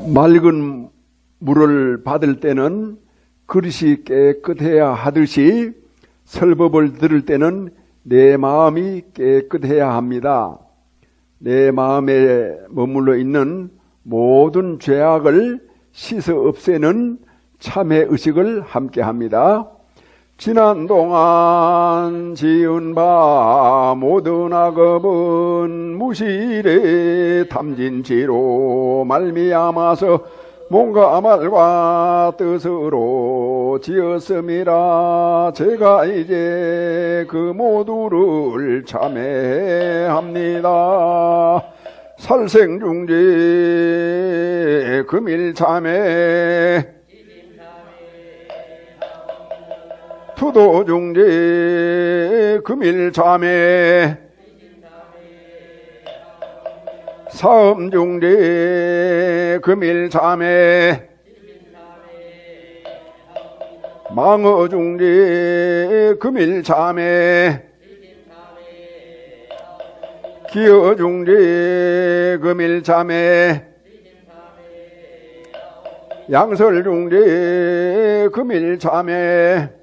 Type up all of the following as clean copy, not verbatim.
맑은 물을 받을 때는 그릇이 깨끗해야 하듯이 설법을 들을 때는 내 마음이 깨끗해야 합니다. 내 마음에 머물러 있는 모든 죄악을 씻어 없애는 참회 의식을 함께 합니다. 지난 동안 지은 바 모든 악업은 무실의 탐진치로 말미암아서 몸과 말과 뜻으로 지었음이라. 제가 이제 그 모두를 참회합니다. 살생중재 금일참회 투도중재 금일참회 사음중재 금일참회 망어중재 금일참회 기어중재 금일참회 양설중재 금일참회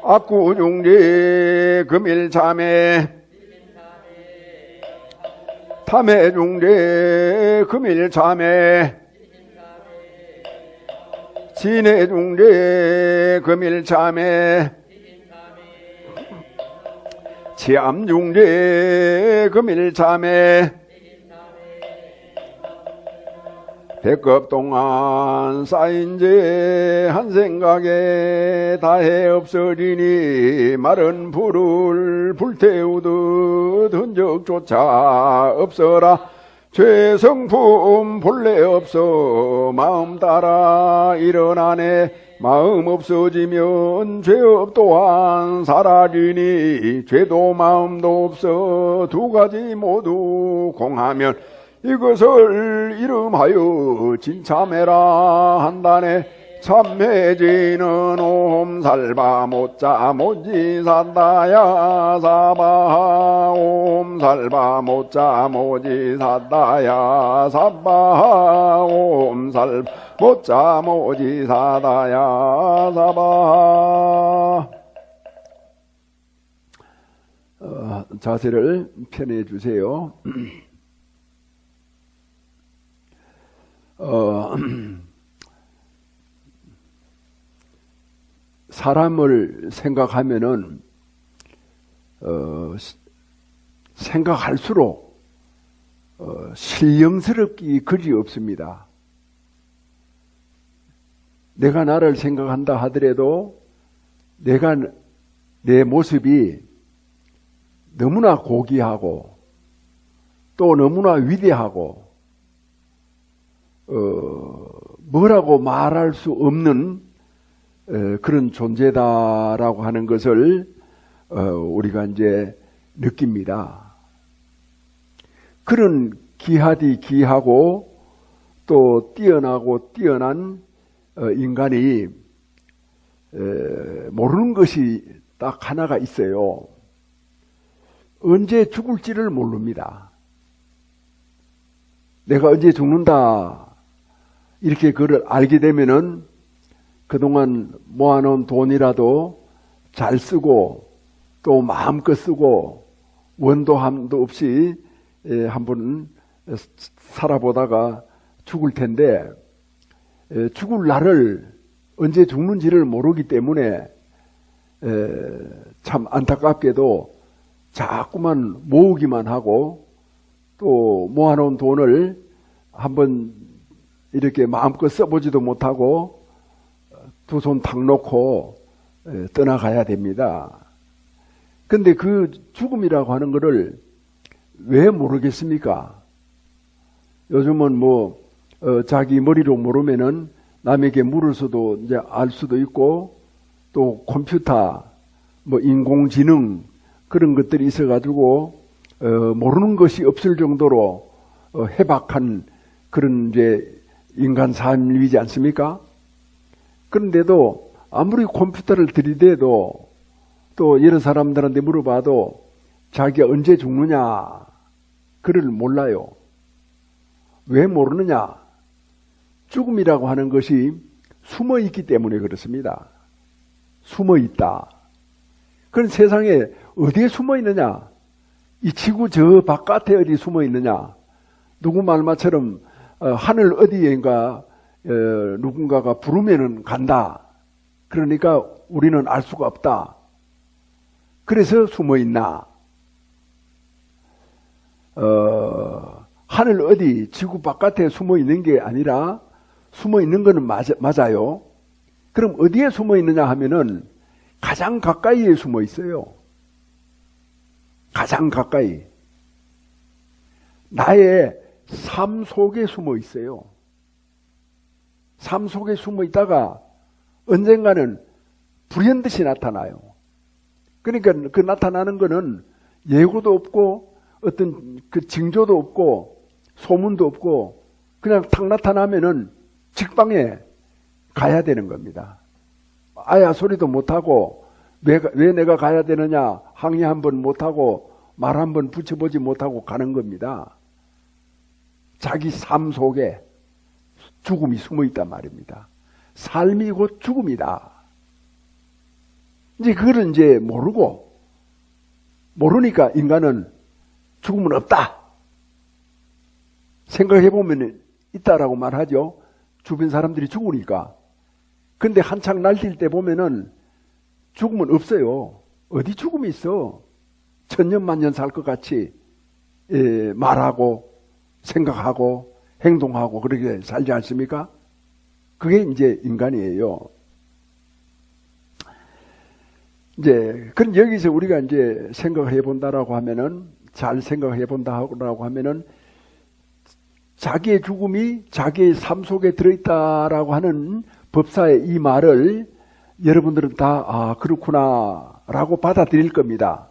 악구중재 금일참회 탐해중재 금일참회 진해중재 금일참회 치암중재 금일참회 백급 동안 쌓인 죄 한 생각에 다해 없어지니 마른 불을 불태우듯 흔적조차 없어라. 죄 성품 본래 없어 마음 따라 일어나네. 마음 없어지면 죄업 또한 사라지니 죄도 마음도 없어 두 가지 모두 공하면 이것을 이름하여 진참해라 한다네. 참매지는 옴살바 못자 모지 산다야 사바 옴살바 못자 모지 산다야 사바 옴살 못자 모지 사다야 사바. 자세를 편해 주세요. 사람을 생각하면은 생각할수록 신령스럽기 그리 없습니다. 내가 나를 생각한다 하더라도 내가 내 모습이 너무나 고귀하고 또 너무나 위대하고 뭐라고 말할 수 없는 그런 존재다라고 하는 것을 우리가 이제 느낍니다. 그런 기하디 기하고 또 뛰어나고 뛰어난 인간이 모르는 것이 딱 하나가 있어요. 언제 죽을지를 모릅니다. 내가 언제 죽는다 이렇게 그걸 알게 되면은 그동안 모아놓은 돈이라도 잘 쓰고 또 마음껏 쓰고 원도함도 없이 한번 살아보다가 죽을 텐데 죽을 날을 언제 죽는지를 모르기 때문에 참 안타깝게도 자꾸만 모으기만 하고 또 모아놓은 돈을 한번 이렇게 마음껏 써보지도 못하고 두 손 탁 놓고 떠나가야 됩니다. 근데 그 죽음이라고 하는 것을 왜 모르겠습니까? 요즘은 자기 머리로 모르면은 남에게 물어서도 이제 알 수도 있고 또 컴퓨터, 인공지능 그런 것들이 있어가지고 모르는 것이 없을 정도로 해박한 그런 이제 인간 삶이지 않습니까? 그런데도 아무리 컴퓨터를 들이대도 또 여러 사람들한테 물어봐도 자기가 언제 죽느냐 그를 몰라요. 왜 모르느냐? 죽음이라고 하는 것이 숨어 있기 때문에 그렇습니다. 숨어 있다. 그런 세상에 어디에 숨어 있느냐? 이 지구 저 바깥에 어디 숨어 있느냐? 누구 말마처럼 하늘 어디에인가 누군가가 부르면은 간다. 그러니까 우리는 알 수가 없다. 그래서 숨어 있나? 하늘 어디 지구 바깥에 숨어 있는 게 아니라 숨어 있는 거는 맞아요. 그럼 어디에 숨어 있느냐 하면은 가장 가까이에 숨어 있어요. 가장 가까이. 나의 삶 속에 숨어 있어요. 삶 속에 숨어 있다가 언젠가는 불현듯이 나타나요. 그러니까 그 나타나는 거는 예고도 없고 어떤 그 징조도 없고 소문도 없고 그냥 탁 나타나면은 직방에 가야 되는 겁니다. 아야 소리도 못하고 왜 내가 가야 되느냐 항의 한번 못하고 말 한번 붙여보지 못하고 가는 겁니다. 자기 삶 속에 죽음이 숨어 있단 말입니다. 삶이 곧 죽음이다. 이제 그걸 이제 모르니까 인간은 죽음은 없다. 생각해보면 있다라고 말하죠. 주변 사람들이 죽으니까. 근데 한창 날뛸 때 보면은 죽음은 없어요. 어디 죽음이 있어? 천년만년 살 것 같이 말하고 생각하고 행동하고 그렇게 살지 않습니까? 그게 이제 인간이에요. 이제 그럼 여기서 우리가 이제 생각해 본다라고 하면은 잘 생각해 본다라고 하면은 자기의 죽음이 자기의 삶 속에 들어있다라고 하는 법사의 이 말을 여러분들은 다 그렇구나라고 받아들일 겁니다.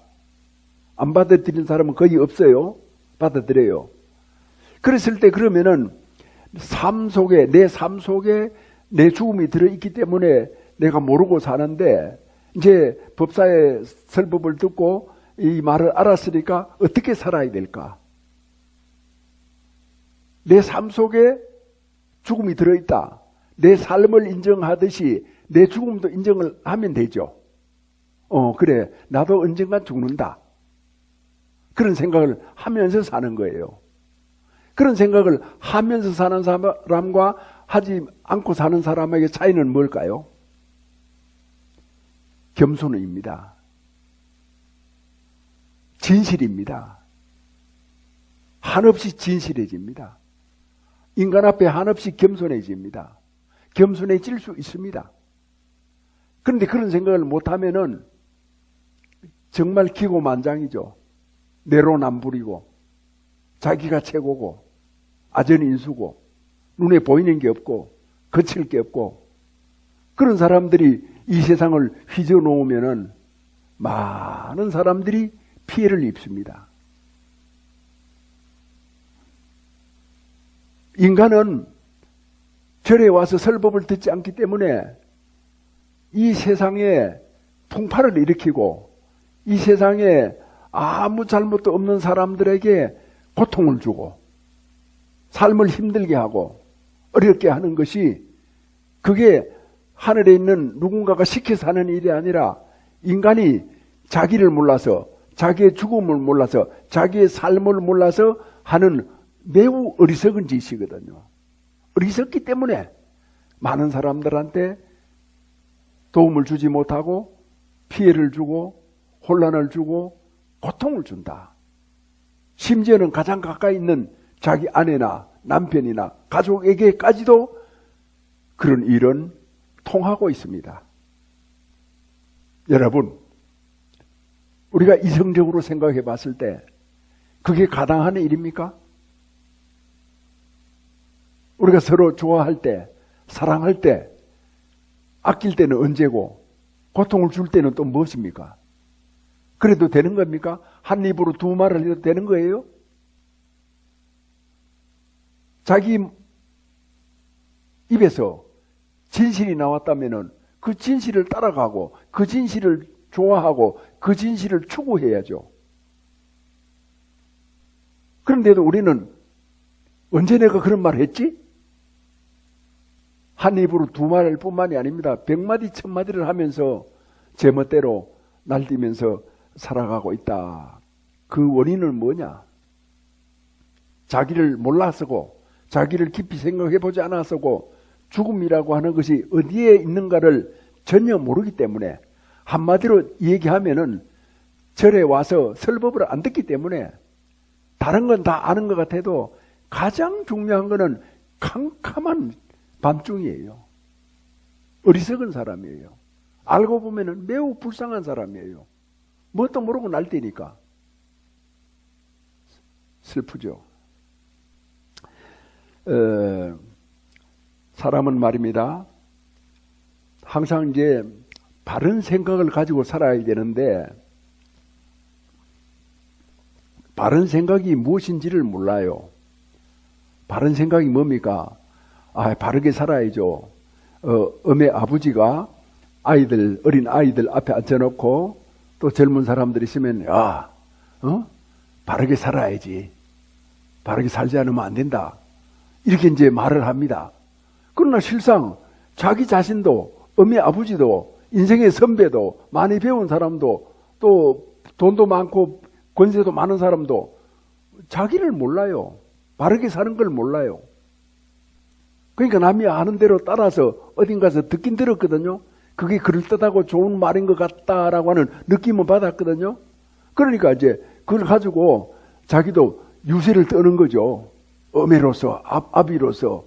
안 받아들이는 사람은 거의 없어요. 받아들여요. 그랬을 때 그러면은 내 삶 속에 내 죽음이 들어있기 때문에 내가 모르고 사는데 이제 법사의 설법을 듣고 이 말을 알았으니까 어떻게 살아야 될까? 내 삶 속에 죽음이 들어있다. 내 삶을 인정하듯이 내 죽음도 인정을 하면 되죠. 그래. 나도 언젠간 죽는다. 그런 생각을 하면서 사는 거예요. 그런 생각을 하면서 사는 사람과 하지 않고 사는 사람에게 차이는 뭘까요? 겸손입니다. 진실입니다. 한없이 진실해집니다. 인간 앞에 한없이 겸손해집니다. 겸손해질 수 있습니다. 그런데 그런 생각을 못하면은 정말 기고만장이죠. 내로남불이고 자기가 최고고 아전인수고 눈에 보이는 게 없고 거칠 게 없고 그런 사람들이 이 세상을 휘저어놓으면은 많은 사람들이 피해를 입습니다. 인간은 절에 와서 설법을 듣지 않기 때문에 이 세상에 풍파를 일으키고 이 세상에 아무 잘못도 없는 사람들에게 고통을 주고 삶을 힘들게 하고 어렵게 하는 것이 그게 하늘에 있는 누군가가 시켜서 하는 일이 아니라 인간이 자기를 몰라서 자기의 죽음을 몰라서 자기의 삶을 몰라서 하는 매우 어리석은 짓이거든요. 어리석기 때문에 많은 사람들한테 도움을 주지 못하고 피해를 주고 혼란을 주고 고통을 준다. 심지어는 가장 가까이 있는 자기 아내나 남편이나 가족에게까지도 그런 일은 통하고 있습니다. 여러분, 우리가 이성적으로 생각해 봤을 때 그게 가당한 일입니까? 우리가 서로 좋아할 때, 사랑할 때, 아낄 때는 언제고 고통을 줄 때는 또 무엇입니까? 그래도 되는 겁니까? 한 입으로 두 말을 해도 되는 거예요? 자기 입에서 진실이 나왔다면은 그 진실을 따라가고 그 진실을 좋아하고 그 진실을 추구해야죠. 그런데도 우리는 언제 내가 그런 말 했지? 한 입으로 두 말뿐만이 아닙니다. 100마디, 1000마디를 하면서 제멋대로 날뛰면서 살아가고 있다. 그 원인은 뭐냐? 자기를 몰라서고 자기를 깊이 생각해보지 않았었고 죽음이라고 하는 것이 어디에 있는가를 전혀 모르기 때문에 한마디로 얘기하면은 절에 와서 설법을 안 듣기 때문에 다른 건 다 아는 것 같아도 가장 중요한 거는 캄캄한 밤중이에요. 어리석은 사람이에요. 알고 보면은 매우 불쌍한 사람이에요. 뭣도 모르고 날뛰니까. 슬프죠. 사람은 말입니다. 항상 이제 바른 생각을 가지고 살아야 되는데 바른 생각이 무엇인지를 몰라요. 바른 생각이 뭡니까? 바르게 살아야죠. 엄의 아버지가 어린 아이들 앞에 앉혀놓고 또 젊은 사람들이 있으면 바르게 살아야지. 바르게 살지 않으면 안 된다. 이렇게 이제 말을 합니다. 그러나 실상 자기 자신도 엄의 아버지도 인생의 선배도 많이 배운 사람도 또 돈도 많고 권세도 많은 사람도 자기를 몰라요. 바르게 사는 걸 몰라요. 그러니까 남이 아는 대로 따라서 어딘가서 듣긴 들었거든요. 그게 그럴듯하고 좋은 말인 것 같다라고 하는 느낌은 받았거든요. 그러니까 이제 그걸 가지고 자기도 유세를 떠는 거죠. 어매로서, 아비로서,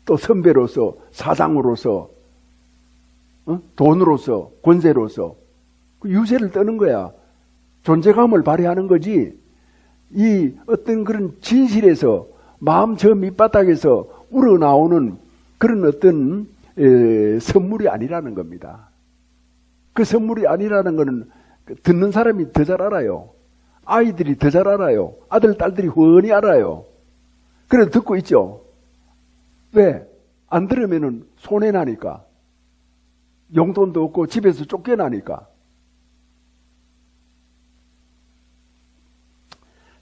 또 선배로서, 사장으로서, 돈으로서, 권세로서 그 유세를 떠는 거야. 존재감을 발휘하는 거지. 이 어떤 그런 진실에서 마음 저 밑바닥에서 우러나오는 그런 어떤 선물이 아니라는 겁니다. 그 선물이 아니라는 것은 듣는 사람이 더 잘 알아요. 아이들이 더 잘 알아요. 아들, 딸들이 훤히 알아요. 그래도 듣고 있죠. 왜? 안 들으면은 손해나니까. 용돈도 없고 집에서 쫓겨나니까.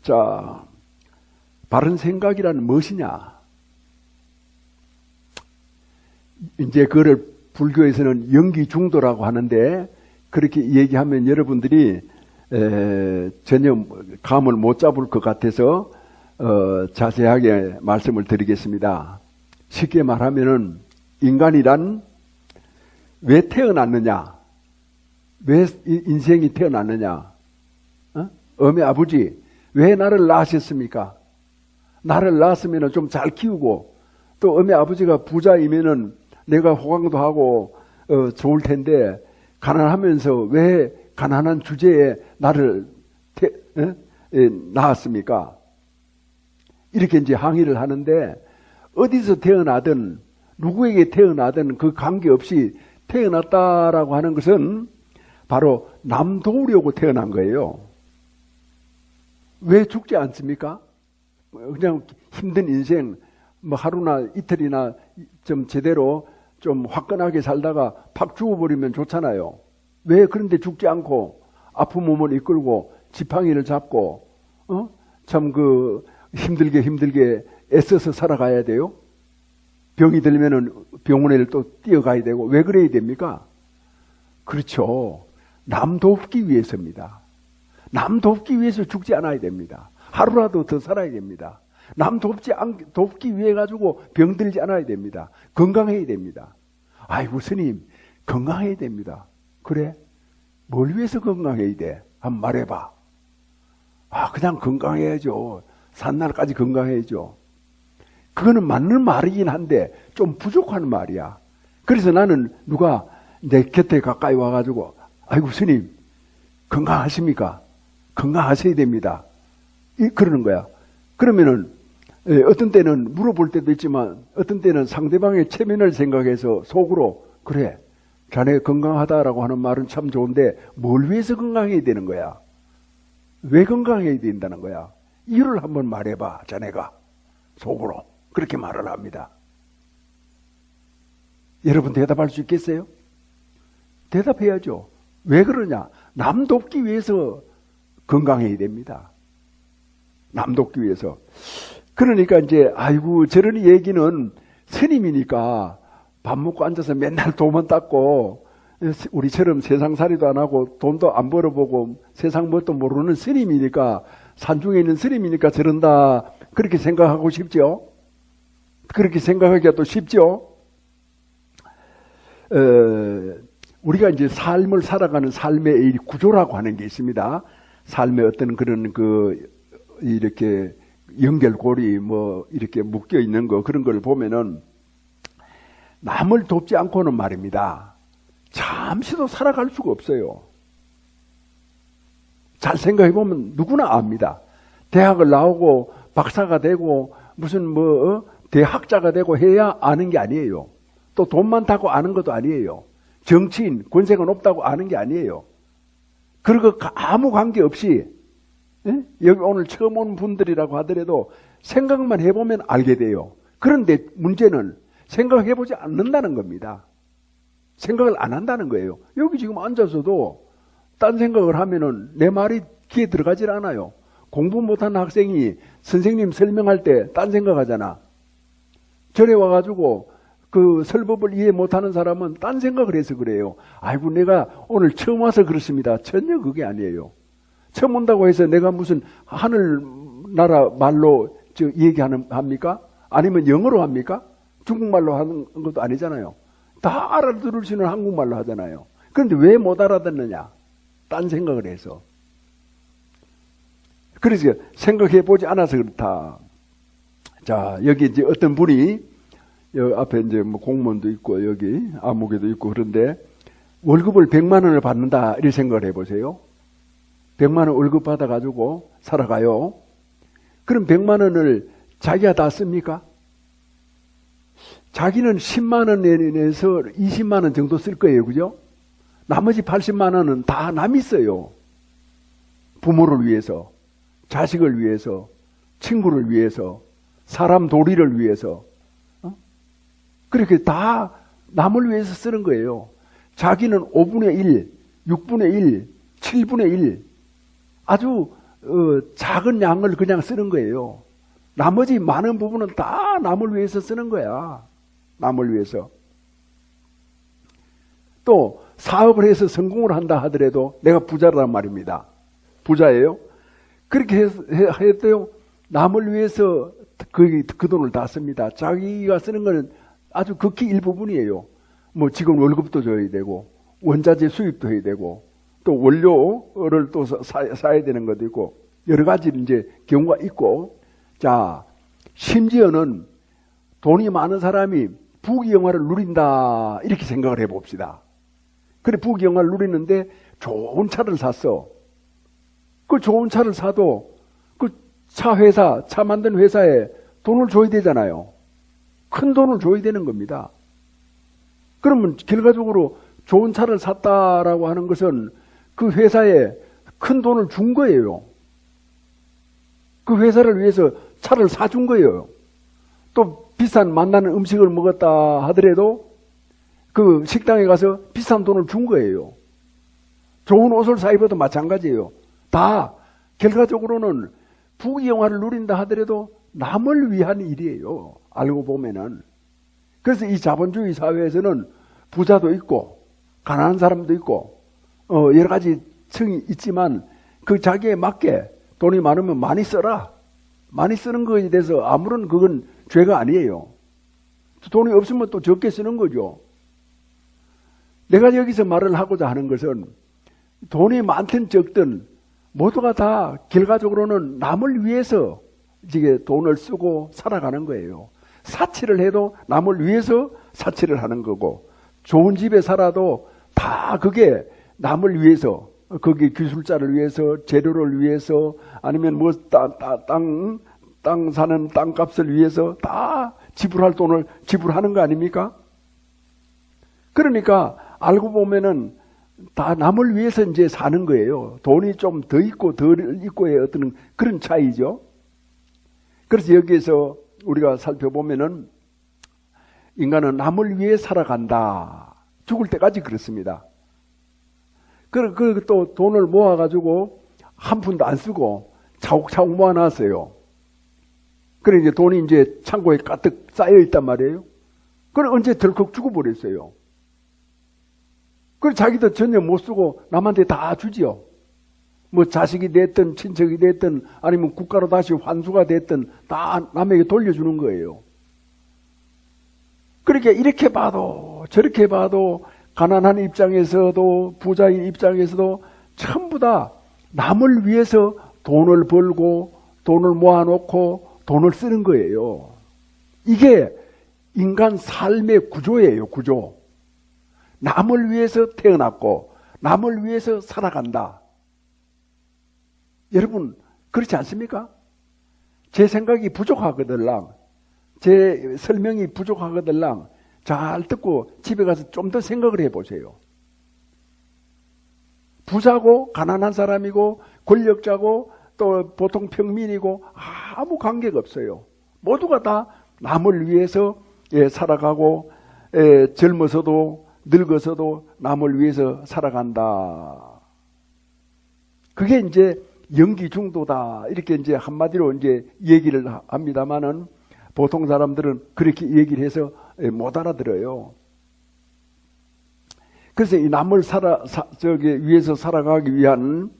자, 바른 생각이란 무엇이냐? 이제 그거를 불교에서는 영기중도라고 하는데 그렇게 얘기하면 여러분들이 전혀 감을 못 잡을 것 같아서 자세하게 말씀을 드리겠습니다. 쉽게 말하면은 인간이란 왜 태어났느냐? 왜 인생이 태어났느냐? 엄의 아버지 왜 나를 낳으셨습니까? 나를 낳았으면 좀 잘 키우고 또 엄의 아버지가 부자이면은 내가 호강도 하고 좋을 텐데 가난하면서 왜 가난한 주제에 나를 낳았습니까? 이렇게 이제 항의를 하는데 어디서 태어나든 누구에게 태어나든 그 관계없이 태어났다라고 하는 것은 바로 남 도우려고 태어난 거예요. 왜 죽지 않습니까? 그냥 힘든 인생 뭐 하루나 이틀이나 좀 제대로 좀 화끈하게 살다가 팍 죽어버리면 좋잖아요. 왜 그런데 죽지 않고 아픈 몸을 이끌고 지팡이를 잡고 참 그 힘들게 애써서 살아가야 돼요? 병이 들면은 병원에 또 뛰어가야 되고 왜 그래야 됩니까? 그렇죠. 남 돕기 위해서입니다. 남 돕기 위해서 죽지 않아야 됩니다. 하루라도 더 살아야 됩니다. 남 돕기 위해 가지고 병들지 않아야 됩니다. 건강해야 됩니다. 아이고 스님 건강해야 됩니다. 그래? 뭘 위해서 건강해야 돼? 한번 말해봐. 그냥 건강해야죠. 산날까지 건강해야죠. 그거는 맞는 말이긴 한데 좀 부족한 말이야. 그래서 나는 누가 내 곁에 가까이 와가지고 아이고 스님 건강하십니까? 건강하셔야 됩니다. 그러는 거야. 그러면은 어떤 때는 물어볼 때도 있지만 어떤 때는 상대방의 체면을 생각해서 속으로 그래 자네 건강하다라고 하는 말은 참 좋은데 뭘 위해서 건강해야 되는 거야? 왜 건강해야 된다는 거야? 이유를 한번 말해봐. 자네가 속으로 그렇게 말을 합니다. 여러분 대답할 수 있겠어요? 대답해야죠. 왜 그러냐? 남 돕기 위해서 건강해야 됩니다. 남 돕기 위해서. 그러니까 이제 아이고 저런 얘기는 스님이니까 밥 먹고 앉아서 맨날 도만 닦고 우리처럼 세상살이도 안 하고 돈도 안 벌어보고 세상 뭣도 모르는 스님이니까 산중에 있는 스님이니까 저런다 그렇게 생각하고 싶죠. 그렇게 생각하기가 또 쉽죠. 우리가 이제 삶을 살아가는 삶의 이 구조라고 하는 게 있습니다. 삶의 어떤 그런 이렇게 연결고리 이렇게 묶여 있는 거 그런 걸 보면은 남을 돕지 않고는 말입니다. 잠시도 살아갈 수가 없어요. 잘 생각해 보면 누구나 압니다. 대학을 나오고 박사가 되고 무슨 대학자가 되고 해야 아는 게 아니에요. 또 돈 많다고 아는 것도 아니에요. 정치인, 권세가 높다고 아는 게 아니에요. 그리고 아무 관계 없이 여기 오늘 처음 온 분들이라고 하더라도 생각만 해보면 알게 돼요. 그런데 문제는 생각해보지 않는다는 겁니다. 생각을 안 한다는 거예요. 여기 지금 앉아서도 딴 생각을 하면은 내 말이 귀에 들어가질 않아요. 공부 못한 학생이 선생님 설명할 때 딴 생각하잖아. 절에 와가지고 그 설법을 이해 못하는 사람은 딴 생각을 해서 그래요. 아이고 내가 오늘 처음 와서 그렇습니다. 전혀 그게 아니에요. 처음 온다고 해서 내가 무슨 하늘나라 말로 합니까? 아니면 영어로 합니까? 중국말로 하는 것도 아니잖아요. 다 알아들을 수 있는 한국말로 하잖아요. 그런데 왜 못 알아듣느냐? 딴 생각을 해서. 그래서 생각해 보지 않아서 그렇다. 자, 여기 이제 어떤 분이 여기 앞에 이제 공무원도 있고 여기 아무개도 있고 그런데 월급을 100만 원을 받는다 이런 생각을 해보세요. 100만 원 월급 받아가지고 살아가요. 그럼 100만 원을 자기가 다 씁니까? 자기는 10만 원에 내서 20만 원 정도 쓸 거예요. 그죠? 나머지 80만 원은 다 남이 써요. 부모를 위해서, 자식을 위해서, 친구를 위해서, 사람 도리를 위해서. 그렇게 다 남을 위해서 쓰는 거예요. 자기는 5분의 1, 6분의 1, 7분의 1 아주 작은 양을 그냥 쓰는 거예요. 나머지 많은 부분은 다 남을 위해서 쓰는 거야. 남을 위해서. 또 사업을 해서 성공을 한다 하더라도 내가 부자란 말입니다. 부자예요. 그렇게 해도 남을 위해서 그 돈을 다 씁니다. 자기가 쓰는 거는 아주 극히 일부분이에요. 직원 월급도 줘야 되고 원자재 수입도 해야 되고 또 원료를 또 사야 되는 것도 있고 여러 가지 이제 경우가 있고 자 심지어는 돈이 많은 사람이 부귀영화를 누린다 이렇게 생각을 해봅시다. 그래 부귀영화를 누리는데 좋은 차를 샀어. 그 좋은 차를 사도 그 차 만든 회사에 돈을 줘야 되잖아요. 큰 돈을 줘야 되는 겁니다. 그러면 결과적으로 좋은 차를 샀다라고 하는 것은 그 회사에 큰 돈을 준 거예요. 그 회사를 위해서 차를 사준 거예요. 또 비싼 맛나는 음식을 먹었다 하더라도 그 식당에 가서 비싼 돈을 준 거예요. 좋은 옷을 사 입어도 마찬가지예요. 다 결과적으로는 부귀영화를 누린다 하더라도 남을 위한 일이에요. 알고 보면은. 그래서 이 자본주의 사회에서는 부자도 있고 가난한 사람도 있고 여러 가지 층이 있지만 그 자기에 맞게 돈이 많으면 많이 써라. 많이 쓰는 것에 대해서 아무런 그건 죄가 아니에요. 돈이 없으면 또 적게 쓰는 거죠. 내가 여기서 말을 하고자 하는 것은 돈이 많든 적든 모두가 다 결과적으로는 남을 위해서 이게 돈을 쓰고 살아가는 거예요. 사치를 해도 남을 위해서 사치를 하는 거고 좋은 집에 살아도 다 그게 남을 위해서 거기 기술자를 위해서 재료를 위해서 아니면 땅 사는 땅값을 위해서 다 지불할 돈을 지불하는 거 아닙니까? 그러니까 알고 보면은 다 남을 위해서 이제 사는 거예요. 돈이 좀 더 있고 덜 있고의 어떤 그런 차이죠. 그래서 여기에서 우리가 살펴보면은 인간은 남을 위해 살아간다. 죽을 때까지 그렇습니다. 또 돈을 모아가지고 한 푼도 안 쓰고 차곡차곡 모아놨어요. 그래 이제 돈이 이제 창고에 가득 쌓여 있단 말이에요. 그럼 언제 덜컥 죽어버렸어요. 그래 자기도 전혀 못 쓰고 남한테 다 주지요. 뭐 자식이 됐든 친척이 됐든 아니면 국가로 다시 환수가 됐든 다 남에게 돌려주는 거예요. 그러니까 이렇게 봐도 저렇게 봐도 가난한 입장에서도 부자인 입장에서도 전부 다 남을 위해서 돈을 벌고 돈을 모아놓고 돈을 쓰는 거예요. 이게 인간 삶의 구조예요. 구조. 남을 위해서 태어났고 남을 위해서 살아간다. 여러분 그렇지 않습니까? 제 생각이 부족하거들랑 제 설명이 부족하거들랑 잘 듣고 집에 가서 좀 더 생각을 해보세요. 부자고 가난한 사람이고 권력자고 또 보통 평민이고 아무 관계가 없어요. 모두가 다 남을 위해서 살아가고 젊어서도 늙어서도 남을 위해서 살아간다. 그게 이제 연기중도다. 이렇게 이제 한마디로 이제 얘기를 합니다만은 보통 사람들은 그렇게 얘기를 해서 못 알아들어요. 그래서 이 남을 위해서 살아가기 위한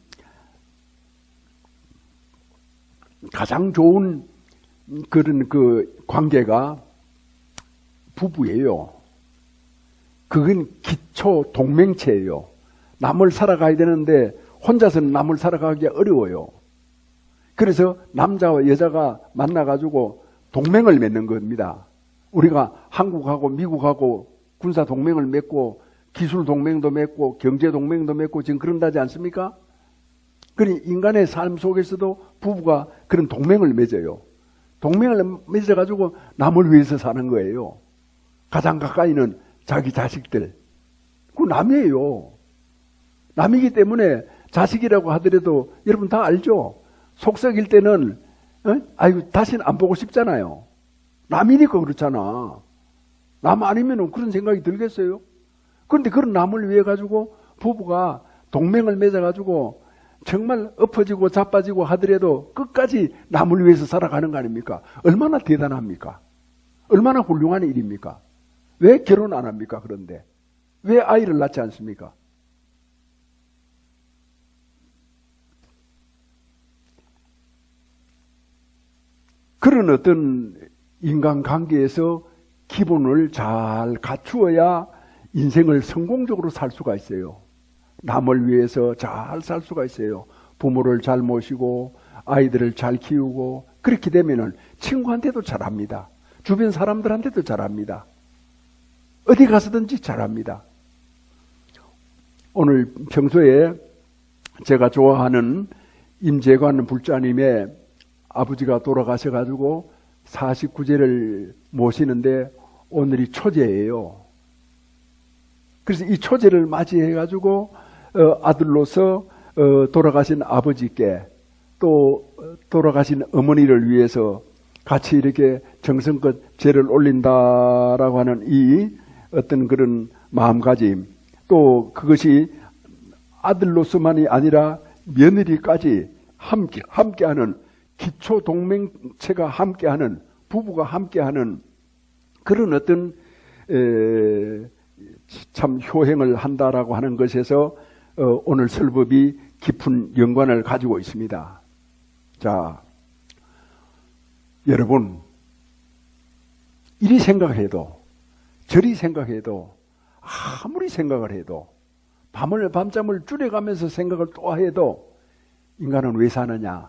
가장 좋은 그런 그 관계가 부부예요. 그건 기초 동맹체예요. 남을 살아가야 되는데 혼자서는 남을 살아가기가 어려워요. 그래서 남자와 여자가 만나가지고 동맹을 맺는 겁니다. 우리가 한국하고 미국하고 군사 동맹을 맺고 기술 동맹도 맺고 경제 동맹도 맺고 지금 그런다지 않습니까? 그러니 인간의 삶 속에서도 부부가 그런 동맹을 맺어요. 동맹을 맺어가지고 남을 위해서 사는 거예요. 가장 가까이는 자기 자식들. 그 남이에요. 남이기 때문에 자식이라고 하더라도 여러분 다 알죠? 속썩일 때는 아이고 다시는 안 보고 싶잖아요. 남이니까 그렇잖아. 남 아니면 그런 생각이 들겠어요? 그런데 그런 남을 위해 가지고 부부가 동맹을 맺어가지고 정말 엎어지고 자빠지고 하더라도 끝까지 남을 위해서 살아가는 거 아닙니까? 얼마나 대단합니까? 얼마나 훌륭한 일입니까? 왜 결혼 안 합니까? 그런데 왜 아이를 낳지 않습니까? 그런 어떤 인간관계에서 기본을 잘 갖추어야 인생을 성공적으로 살 수가 있어요. 남을 위해서 잘 살 수가 있어요. 부모를 잘 모시고 아이들을 잘 키우고 그렇게 되면은 친구한테도 잘합니다. 주변 사람들한테도 잘합니다. 어디 가서든지 잘합니다. 오늘 평소에 제가 좋아하는 임재관 불자님의 아버지가 돌아가셔가지고 49제를 모시는데 오늘이 초제예요. 그래서 이 초제를 맞이해가지고 아들로서 돌아가신 아버지께 또 돌아가신 어머니를 위해서 같이 이렇게 정성껏 제를 올린다라고 하는 이 어떤 그런 마음가짐, 또 그것이 아들로서만이 아니라 며느리까지 함께하는 기초 동맹체가 함께하는 부부가 함께하는 그런 어떤 참 효행을 한다라고 하는 것에서 오늘 설법이 깊은 연관을 가지고 있습니다. 자, 여러분 이리 생각해도 저리 생각해도 아무리 생각을 해도 밤잠을 줄여가면서 생각을 또 해도 인간은 왜 사느냐?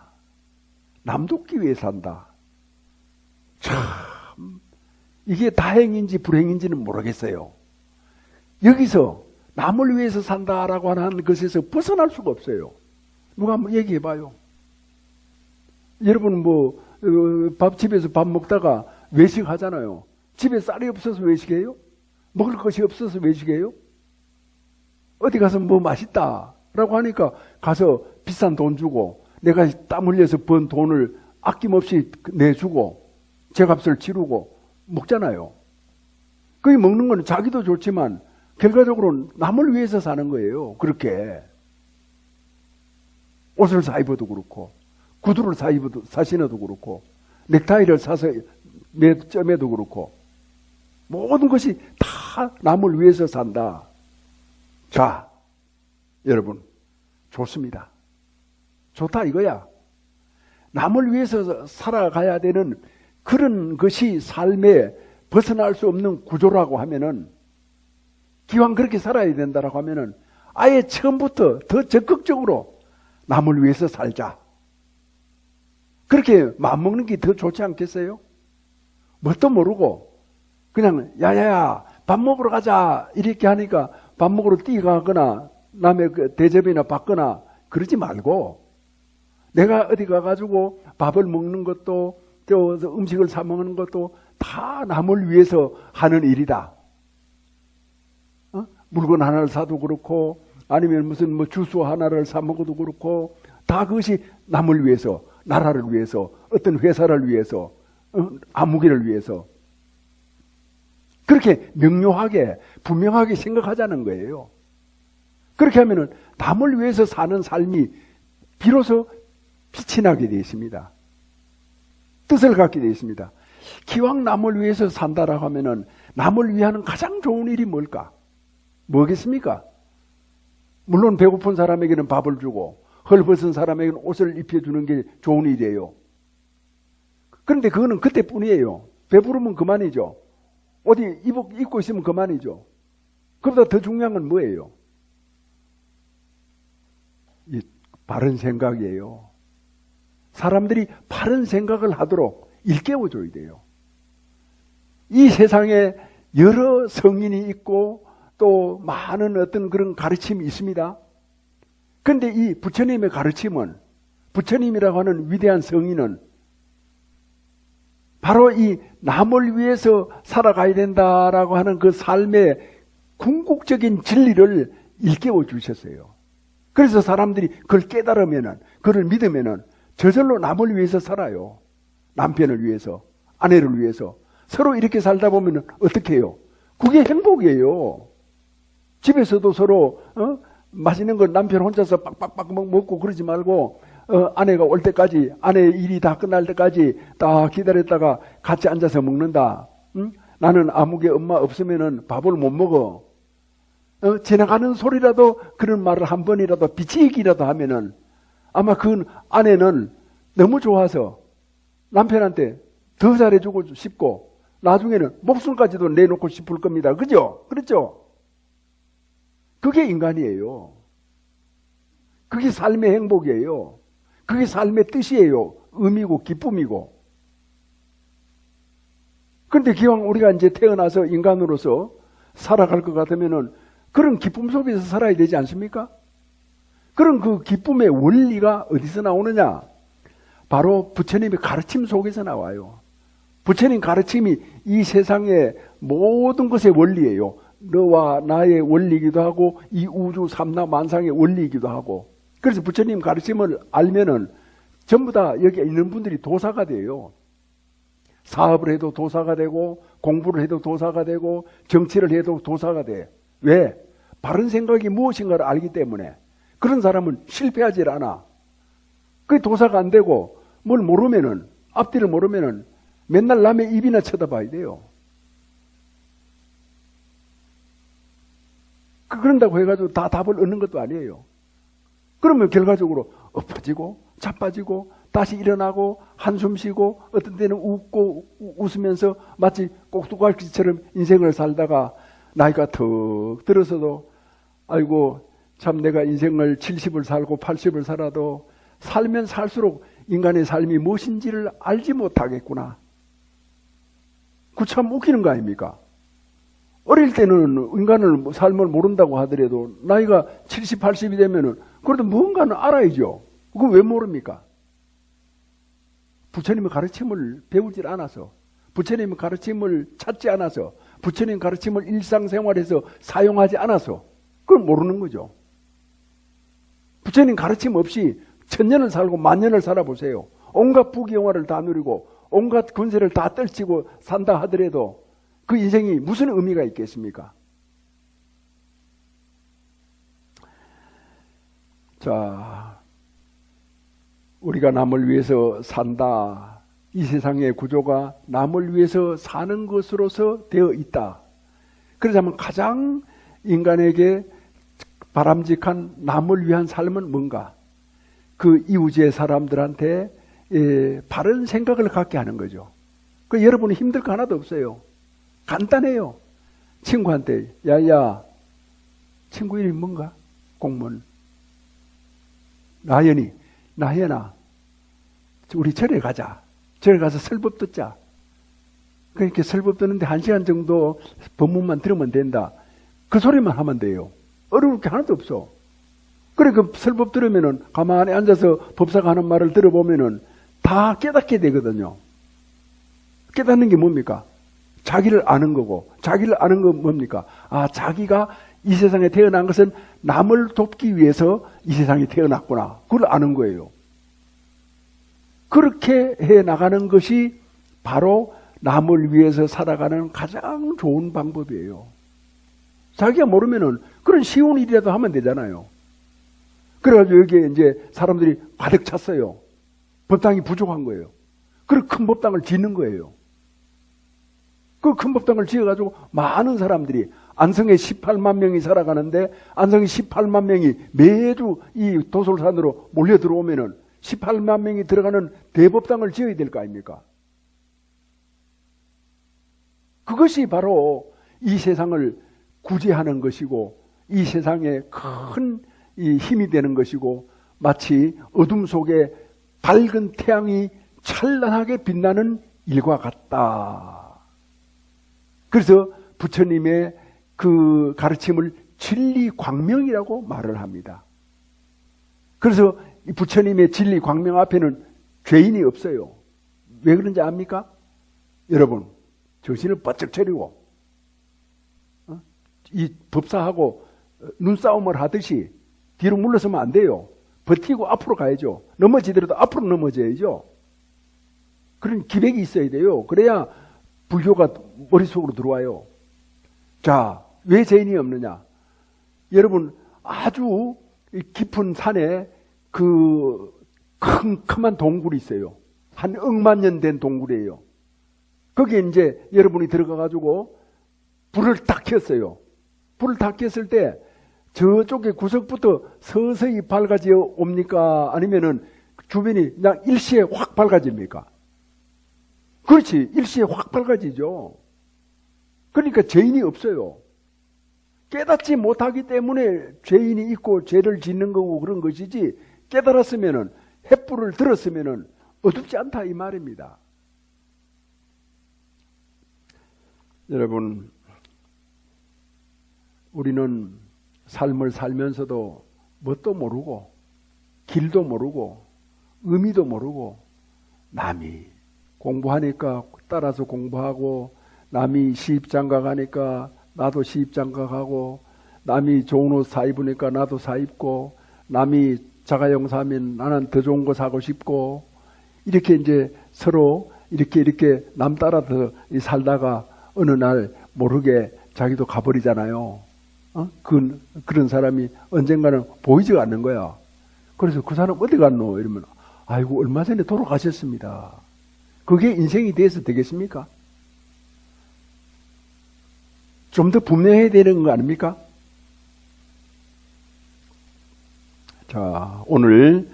남 돕기 위해 산다. 참 이게 다행인지 불행인지는 모르겠어요. 여기서 남을 위해서 산다라고 하는 것에서 벗어날 수가 없어요. 누가 한번 얘기해봐요. 여러분 집에서 밥 먹다가 외식하잖아요. 집에 쌀이 없어서 외식해요? 먹을 것이 없어서 외식해요? 어디 가서 뭐 맛있다라고 하니까 가서 비싼 돈 주고 내가 땀 흘려서 번 돈을 아낌없이 내주고 제값을 치르고 먹잖아요. 그게 먹는 건 자기도 좋지만 결과적으로 남을 위해서 사는 거예요. 그렇게 옷을 사 입어도 그렇고 구두를 사 신어도 그렇고 넥타이를 사서 점에도 그렇고 모든 것이 다 남을 위해서 산다. 자, 여러분 좋습니다. 좋다 이거야. 남을 위해서 살아가야 되는 그런 것이 삶에 벗어날 수 없는 구조라고 하면은, 기왕 그렇게 살아야 된다라고 하면은 아예 처음부터 더 적극적으로 남을 위해서 살자. 그렇게 마음먹는 게 더 좋지 않겠어요? 뭣도 모르고 그냥 야야야 밥 먹으러 가자 이렇게 하니까 밥 먹으러 뛰어가거나 남의 그 대접이나 받거나 그러지 말고, 내가 어디 가가지고 밥을 먹는 것도 저 음식을 사 먹는 것도 다 남을 위해서 하는 일이다. 물건 하나를 사도 그렇고 아니면 무슨 뭐 주스 하나를 사 먹어도 그렇고 다 그것이 남을 위해서, 나라를 위해서, 어떤 회사를 위해서, 아무개를 위해서 그렇게 명료하게 분명하게 생각하자는 거예요. 그렇게 하면은 남을 위해서 사는 삶이 비로소 빛이 나게 되어 있습니다. 뜻을 갖게 되어 있습니다. 기왕 남을 위해서 산다라고 하면은 남을 위하는 가장 좋은 일이 뭘까? 뭐겠습니까? 물론 배고픈 사람에게는 밥을 주고 헐벗은 사람에게는 옷을 입혀주는 게 좋은 일이에요. 그런데 그거는 그때뿐이에요. 배부르면 그만이죠. 어디 입고 있으면 그만이죠. 그보다 더 중요한 건 뭐예요? 이 바른 생각이에요. 사람들이 바른 생각을 하도록 일깨워줘야 돼요. 이 세상에 여러 성인이 있고 또 많은 어떤 그런 가르침이 있습니다. 그런데 이 부처님의 가르침은, 부처님이라고 하는 위대한 성인은 바로 이 남을 위해서 살아가야 된다라고 하는 그 삶의 궁극적인 진리를 일깨워 주셨어요. 그래서 사람들이 그걸 깨달으면은, 그걸 믿으면은 저절로 남을 위해서 살아요. 남편을 위해서, 아내를 위해서. 서로 이렇게 살다 보면은 어떻게 해요? 그게 행복이에요. 집에서도 서로 맛있는 걸 남편 혼자서 빡빡빡 먹고 그러지 말고 아내가 올 때까지, 아내의 일이 다 끝날 때까지 딱 기다렸다가 같이 앉아서 먹는다. 응? 나는 아무개 엄마 없으면은 밥을 못 먹어. 지나가는 소리라도 그런 말을 한 번이라도 비치기라도 하면은 아마 그 아내는 너무 좋아서 남편한테 더 잘해주고 싶고 나중에는 목숨까지도 내놓고 싶을 겁니다. 그죠? 그렇죠? 그게 인간이에요. 그게 삶의 행복이에요. 그게 삶의 뜻이에요. 의미고 기쁨이고. 그런데 기왕 우리가 이제 태어나서 인간으로서 살아갈 것 같으면은 그런 기쁨 속에서 살아야 되지 않습니까? 그런 그 기쁨의 원리가 어디서 나오느냐? 바로 부처님의 가르침 속에서 나와요. 부처님 가르침이 이 세상의 모든 것의 원리예요. 너와 나의 원리이기도 하고 이 우주 삼라 만상의 원리이기도 하고. 그래서 부처님 가르침을 알면은 전부 다 여기 있는 분들이 도사가 돼요. 사업을 해도 도사가 되고 공부를 해도 도사가 되고 정치를 해도 도사가 돼. 왜? 바른 생각이 무엇인가를 알기 때문에. 그런 사람은 실패하지 않아. 그 도사가 안 되고 뭘 모르면은, 앞뒤를 모르면은 맨날 남의 입이나 쳐다봐야 돼요. 그런다고 해가지고 다 답을 얻는 것도 아니에요. 그러면 결과적으로 엎어지고 자빠지고 다시 일어나고 한숨 쉬고 어떤 때는 웃고 웃으면서 마치 꼭두각시처럼 인생을 살다가 나이가 턱 들어서도 아이고 참 내가 인생을 70을 살고 80을 살아도 살면 살수록 인간의 삶이 무엇인지를 알지 못하겠구나. 그 참 웃기는 거 아닙니까? 어릴 때는 인간을 삶을 모른다고 하더라도 나이가 70, 80이 되면은 그래도 무언가는 알아야죠. 그거 왜 모릅니까? 부처님의 가르침을 배우질 않아서, 부처님의 가르침을 찾지 않아서, 부처님 가르침을 일상생활에서 사용하지 않아서 그걸 모르는 거죠. 부처님 가르침 없이 1000년을 살고 10,000년을 살아보세요. 온갖 부귀영화를 다 누리고 온갖 권세를 다 떨치고 산다 하더라도 그 인생이 무슨 의미가 있겠습니까? 자, 우리가 남을 위해서 산다. 이 세상의 구조가 남을 위해서 사는 것으로서 되어 있다. 그러자면 가장 인간에게 바람직한 남을 위한 삶은 뭔가? 그 이웃의 사람들한테 바른 생각을 갖게 하는 거죠. 그 여러분이 힘들 거 하나도 없어요. 간단해요. 친구한테 야야 친구 이름이 뭔가? 공무원 나연아 우리 절에 가자. 절에 가서 설법 듣자. 그러니까 설법 듣는데 1시간 정도 법문만 들으면 된다. 그 소리만 하면 돼요. 어려울 게 하나도 없어. 그래 그 설법 들으면은 가만히 앉아서 법사가 하는 말을 들어보면은 다 깨닫게 되거든요. 깨닫는 게 뭡니까? 자기를 아는 거고, 자기를 아는 건 뭡니까? 아, 자기가 이 세상에 태어난 것은 남을 돕기 위해서 이 세상에 태어났구나. 그걸 아는 거예요. 그렇게 해 나가는 것이 바로 남을 위해서 살아가는 가장 좋은 방법이에요. 자기가 모르면은 그런 쉬운 일이라도 하면 되잖아요. 그래가지고 여기에 이제 사람들이 가득 찼어요. 법당이 부족한 거예요. 그리고 큰 법당을 짓는 거예요. 그 큰 법당을 지어가지고 많은 사람들이 안성에 18만 명이 살아가는데 안성에 18만 명이 매주 이 도솔산으로 몰려 들어오면은 18만 명이 들어가는 대법당을 지어야 될 거 아닙니까? 그것이 바로 이 세상을 구제하는 것이고 이 세상에 큰 이 힘이 되는 것이고 마치 어둠 속에 밝은 태양이 찬란하게 빛나는 일과 같다. 그래서 부처님의 그 가르침을 진리광명이라고 말을 합니다. 그래서 이 부처님의 진리광명 앞에는 죄인이 없어요. 왜 그런지 압니까? 여러분 정신을 바짝 차리고 이 법사하고 눈싸움을 하듯이 뒤로 물러서면 안 돼요. 버티고 앞으로 가야죠. 넘어지더라도 앞으로 넘어져야죠. 그런 기백이 있어야 돼요. 그래야 불교가 머릿속으로 들어와요. 자, 왜 죄인이 없느냐? 여러분 아주 깊은 산에 그 큼큼한 동굴이 있어요. 한 억만 년 된 동굴이에요. 거기에 이제 여러분이 들어가가지고 불을 딱 켰어요. 불을 딱 켰을 때 저쪽에 구석부터 서서히 밝아져 옵니까? 아니면은 주변이 그냥 일시에 확 밝아집니까? 그렇지. 일시에 확 밝아지죠. 그러니까 죄인이 없어요. 깨닫지 못하기 때문에 죄인이 있고 죄를 짓는 거고 그런 것이지 깨달았으면은 횃불을 들었으면은 어둡지 않다 이 말입니다. 여러분 우리는 삶을 살면서도 뭣도 모르고 길도 모르고 의미도 모르고 남이 공부하니까 따라서 공부하고 남이 시입장가 가니까 나도 시입장가 가고 남이 좋은 옷 사 입으니까 나도 사 입고 남이 자가용 사면 나는 더 좋은 거 사고 싶고 이렇게 이제 서로 이렇게 남 따라서 살다가 어느 날 모르게 자기도 가버리잖아요. 그런 사람이 언젠가는 보이지가 않는 거야. 그래서 그 사람 어디 갔노? 이러면 아이고 얼마 전에 돌아가셨습니다. 그게 인생이 돼서 되겠습니까? 좀 더 분명해야 되는 거 아닙니까? 자, 오늘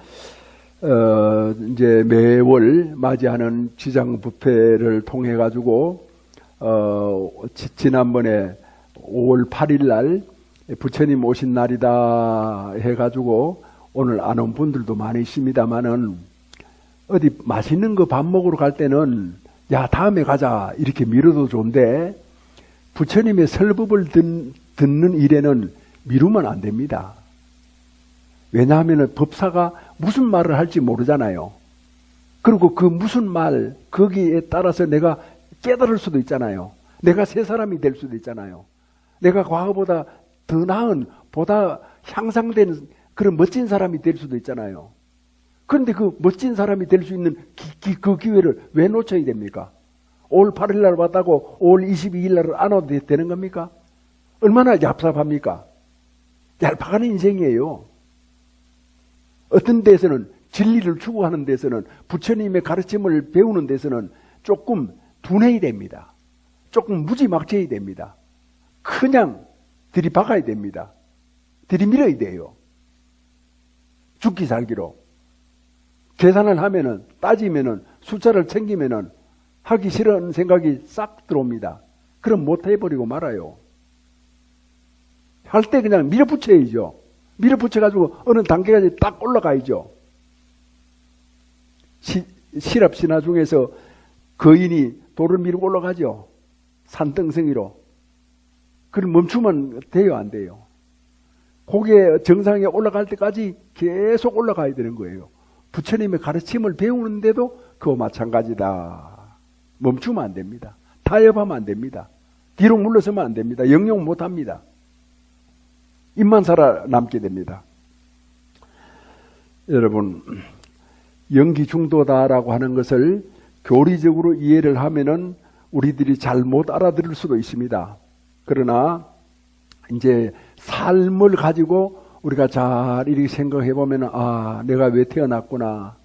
이제 매월 맞이하는 지장부패를 통해 가지고 지난번에 5월 8일 날 부처님 오신 날이다 해가지고 오늘 안 온 분들도 많이 있습니다만은 어디 맛있는 거 밥 먹으러 갈 때는 야 다음에 가자 이렇게 미뤄도 좋은데 부처님의 설법을 듣는 일에는 미루면 안 됩니다. 왜냐하면 법사가 무슨 말을 할지 모르잖아요. 그리고 그 무슨 말 거기에 따라서 내가 깨달을 수도 있잖아요. 내가 새 사람이 될 수도 있잖아요. 내가 과거보다 더 나은 보다 향상된 그런 멋진 사람이 될 수도 있잖아요. 그런데 그 멋진 사람이 될 수 있는 그 기회를 왜 놓쳐야 됩니까? 5월 8일 날 왔다고 5월 22일 날 안 와도 되는 겁니까? 얼마나 얍삽합니까? 얄팍한 인생이에요. 어떤 데에서는 진리를 추구하는 데서는, 부처님의 가르침을 배우는 데서는 조금 둔해야 됩니다. 조금 무지막지해야 됩니다. 그냥 들이박아야 됩니다. 들이밀어야 돼요. 죽기 살기로. 계산을 하면은, 따지면은, 숫자를 챙기면은 하기 싫은 생각이 싹 들어옵니다. 그럼 못 해버리고 말아요. 할 때 그냥 밀어붙여야죠. 밀어붙여가지고 어느 단계까지 딱 올라가야죠. 실합 신화 중에서 거인이 돌을 밀고 올라가죠. 산등성이로. 그럼 멈추면 돼요, 안 돼요? 고개 정상에 올라갈 때까지 계속 올라가야 되는 거예요. 부처님의 가르침을 배우는데도 그와 마찬가지다. 멈추면 안 됩니다. 타협하면 안 됩니다. 뒤로 물러서면 안 됩니다. 영영 못합니다. 입만 살아남게 됩니다. 여러분, 연기중도다라고 하는 것을 교리적으로 이해를 하면은 우리들이 잘 못 알아들을 수도 있습니다. 그러나 이제 삶을 가지고 우리가 잘 이렇게 생각해 보면은, 아, 내가 왜 태어났구나.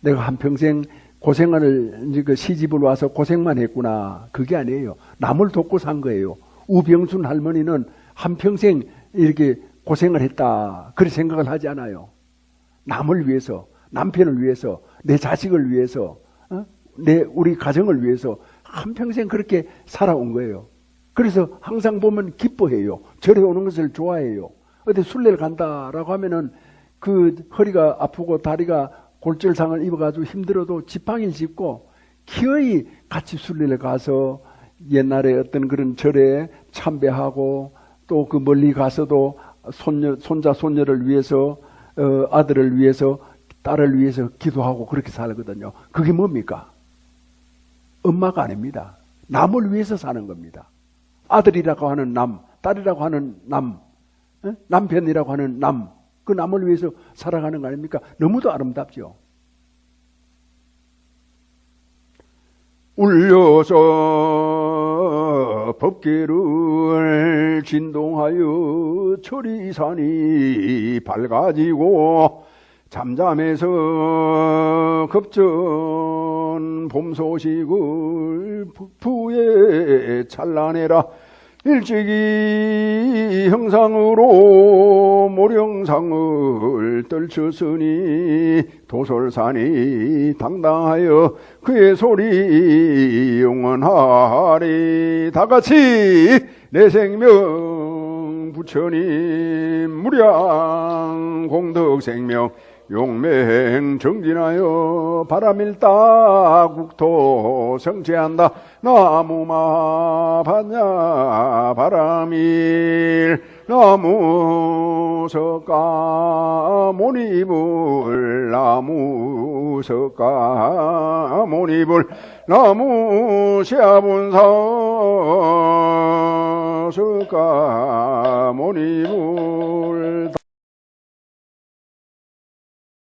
내가 한평생 고생을, 이제 그 시집을 와서 고생만 했구나. 그게 아니에요. 남을 돕고 산 거예요. 우병순 할머니는 한평생 이렇게 고생을 했다. 그렇게 생각을 하지 않아요. 남을 위해서, 남편을 위해서, 내 자식을 위해서, 우리 가정을 위해서 한평생 그렇게 살아온 거예요. 그래서 항상 보면 기뻐해요. 절에 오는 것을 좋아해요. 어디 순례를 간다라고 하면은 그 허리가 아프고 다리가 골절상을 입어가지고 힘들어도 지팡이를 짚고 기어이 같이 순례를 가서 옛날에 어떤 그런 절에 참배하고 또 그 멀리 가서도 손자, 손녀를 위해서, 아들을 위해서, 딸을 위해서 기도하고 그렇게 살거든요. 그게 뭡니까? 엄마가 아닙니다. 남을 위해서 사는 겁니다. 아들이라고 하는 남, 딸이라고 하는 남, 남편이라고 하는 남, 그 남을 위해서 살아가는 거 아닙니까? 너무도 아름답죠. 울려서 법계를 진동하여 철이산이 밝아지고 잠잠해서 급전 봄 소식을 북부에 찬란해라. 일찍이 형상으로 모령상을 떨쳤으니 도솔산이 당당하여 그의 소리 영원하리. 다같이 내 생명 부처님 무량 공덕생명 용맹 정진하여 바람일다 국토 성취한다. 나무마 받냐 바람일 나무 석가 모니불 나무 석가 모니불 나무 시아분사 석가 모니불